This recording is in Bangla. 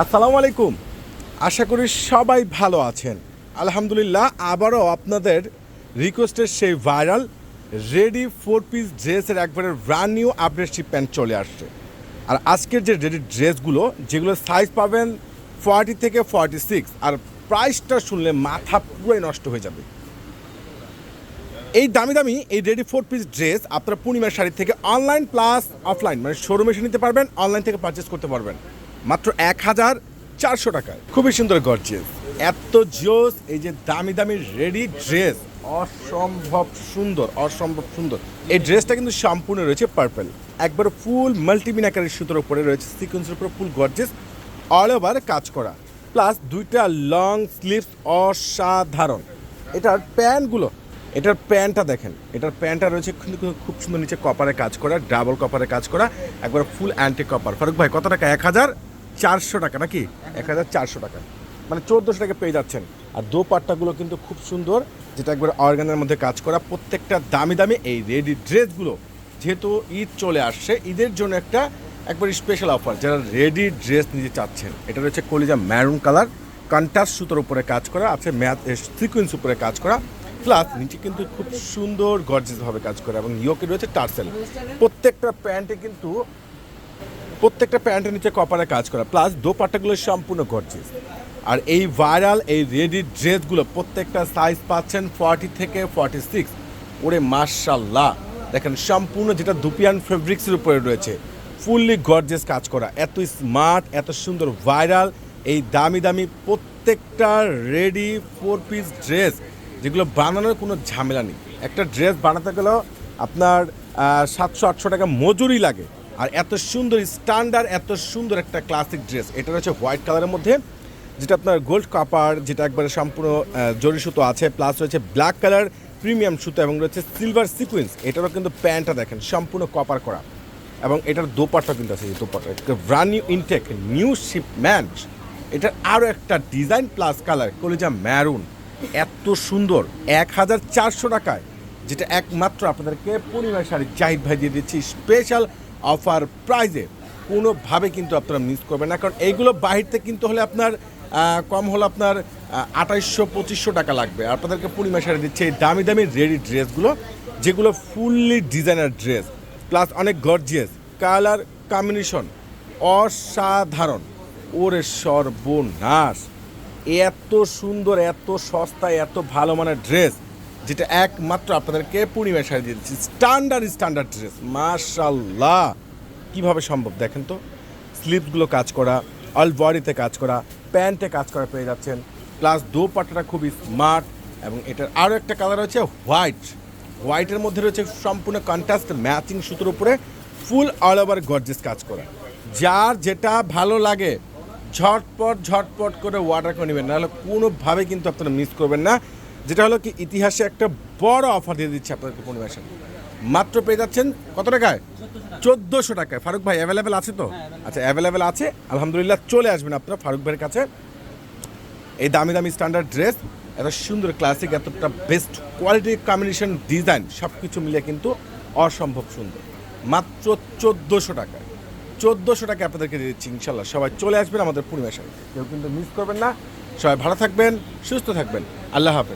আসসালামু আলাইকুম। আশা করি সবাই ভালো আছেন। আলহামদুলিল্লাহ, আবারও আপনাদের রিকোয়েস্টের সেই ভাইরাল রেডি 4 পিস ড্রেসের একবারে ব্র্যান্ড নিউ আপডেটশিপ প্যান্ট চলে আসছে। আর আজকের যে রেডি ড্রেসগুলো, যেগুলো সাইজ পাবেন 40 থেকে 46, আর প্রাইসটা শুনলে মাথা পুরোই নষ্ট হয়ে যাবে। এই দামি দামি এই রেডি 4 পিস ড্রেস আপনারা পূর্ণিমার শাড়ি থেকে অনলাইন প্লাস অফলাইন মানে শোরুমে এসে নিতে পারবেন, অনলাইন থেকে পারচেস করতে পারবেন মাত্র 1400 টাকায়। খুবই সুন্দর গর্জিয়াস, এত জোস। এই যে দামি দামি রেডি ড্রেস, অসম্ভব সুন্দর, অসম্ভব সুন্দর। এই ড্রেসটা কিন্তু সম্পূর্ণ রয়েছে পার্পল, একবার ফুল মাল্টিমিনাকারের সুতোর উপরে রয়েছে সিকোয়েন্সের উপরে ফুল গর্জিয়াস অল ওভার কাজ করা, প্লাস দুইটা লং স্লিভস অসাধারণ। এটার প্যান্টটা দেখেন, এটার প্যান্টটা রয়েছে কিন্তু খুব সুন্দর, নিচে কপারে কাজ করা, ডাবল কপারে কাজ করা, একবার ফুল অ্যান্টি কপার। ফারুক ভাই কত টাকা? 1400 টাকা নাকি? 1400 টাকা মানে 1400 টাকা পেয়ে যাচ্ছেন। আর দোপাট্টাগুলো কিন্তু খুব সুন্দর, যেটা একবার অর্গানের মধ্যে কাজ করা। প্রত্যেকটা দামি দামি এই রেডি ড্রেসগুলো, যেহেতু ঈদ চলে আসছে, ঈদের জন্য একবার স্পেশাল অফার। যারা রেডি ড্রেস নিতে চাচ্ছেন, এটা রয়েছে কলিজা ম্যারুন কালার, কন্ট্রাস্ট সুতোর উপরে কাজ করা আছে, ম্যাথ সিকোয়েন্স উপরে কাজ করা, প্লাস নিচে কিন্তু খুব সুন্দর গর্জিয়াসভাবে কাজ করে, এবং ইয়োকে রয়েছে টার্সেল। প্রত্যেকটা প্যান্টের নিচে কপারে কাজ করা, প্লাস দোপাট্টাগুলো সম্পূর্ণ গর্জিয়াস। আর এই ভাইরাল এই রেডি ড্রেসগুলো প্রত্যেকটা সাইজ পাচ্ছেন 40 থেকে 46। ওরে মাশাল্লাহ, দেখেন সম্পূর্ণ যেটা দুপিয়ান ফেব্রিক্সের উপরে রয়েছে, ফুললি গর্জিয়াস কাজ করা, এত স্মার্ট, এত সুন্দর ভাইরাল এই দামি দামি প্রত্যেকটা রেডি 4 পিস ড্রেস, যেগুলো বানানোর কোনো ঝামেলা নেই। একটা ড্রেস বানাতে গেলেও আপনার 700-800 টাকা মজুরি লাগে। আর এত সুন্দর স্ট্যান্ডার্ড, এত সুন্দর একটা ক্লাসিক ড্রেস। এটা রয়েছে হোয়াইট কালারের মধ্যে, যেটা আপনার গোল্ড কপার, যেটা একবারে সম্পূর্ণ জরি সুতো আছে, প্লাস রয়েছে ব্ল্যাক কালার প্রিমিয়াম সুতো, এবং রয়েছে সিলভার সিকোয়েন্স। এটারও কিন্তু প্যান্টটা দেখেন সম্পূর্ণ কপার করা, এবং এটার দোপাট্টা কিন্তু আছে। এই দোপাট্টা একটা brand new intake, new shipment. এটার আরও একটা ডিজাইন প্লাস কালার কলিজা ম্যারুন, এত সুন্দর 1400 টাকায়, যেটা একমাত্র আপনাদেরকে পূর্ণিমা শাড়ি জাহিদ ভাই দিয়ে দিচ্ছি স্পেশাল অফার প্রাইজে। কোনোভাবে কিন্তু আপনারা মিস করবেন না, কারণ এইগুলো বাহির থেকে কিনতে হলে আপনার কম হলে আপনার 2800-2500 টাকা লাগবে। আপনাদেরকে পূর্ণিমা শাড়ি দিচ্ছে এই দামি দামি রেডি ড্রেসগুলো, যেগুলো ফুললি ডিজাইনার ড্রেস, প্লাস অনেক গর্জিয়াস, কালার কম্বিনেশন অসাধারণ। ওরে সর্বনাশ, এত সুন্দর, এত সস্তায়, এত ভালো মানের ড্রেস, যেটা একমাত্র আপনাদেরকে পূর্ণিমা শাড়ি দিয়ে দিচ্ছি স্ট্যান্ডার্ড ড্রেস। মাশাল্লাহ, কীভাবে সম্ভব দেখেন তো। স্লিভসগুলো কাজ করা, অল বডিতে কাজ করা, প্যান্টে কাজ করা পেয়ে যাচ্ছেন, প্লাস দোপাট্টাটা খুবই স্মার্ট। এবং এটার আরও একটা কালার রয়েছে হোয়াইটের মধ্যে রয়েছে সম্পূর্ণ কন্ট্রাস্ট ম্যাচিং সুতোর উপরে ফুল অল ওভার গর্জিয়াস কাজ করা। যার যেটা ভালো লাগে ঝটপট করে অর্ডার করে নেবেন, নাহলে কোনোভাবে কিন্তু আপনারা মিস করবেন না। যেটা হলো কি, ইতিহাসে একটা বড় অফার দিয়ে দিচ্ছে আপনাদেরকে পূর্ণিমা শাড়ি। মাত্র পেয়ে যাচ্ছেন কত টাকায়? 1400 টাকায়। ফারুক ভাই অ্যাভেলেবেল আছে তো? আচ্ছা, অ্যাভেলেবেল আছে, আলহামদুলিল্লাহ। চলে আসবেন আপনারা ফারুক ভাইয়ের কাছে। এই দামি দামি স্ট্যান্ডার্ড ড্রেস, এত সুন্দর ক্লাসিক, এতটা বেস্ট কোয়ালিটি, কম্বিনেশন, ডিজাইন সব কিছু মিলে কিন্তু অসম্ভব সুন্দর। মাত্র 1400 টাকায়, 1400 টাকা আপনাদেরকে দিয়ে দিচ্ছি। ইনশাল্লাহ সবাই চলে আসবেন আমাদের পূর্ণিমা শাড়ি, কেউ কিন্তু মিস করবেন না। সবাই ভালো থাকবেন, সুস্থ থাকবেন, আল্লাহ হাফেজ।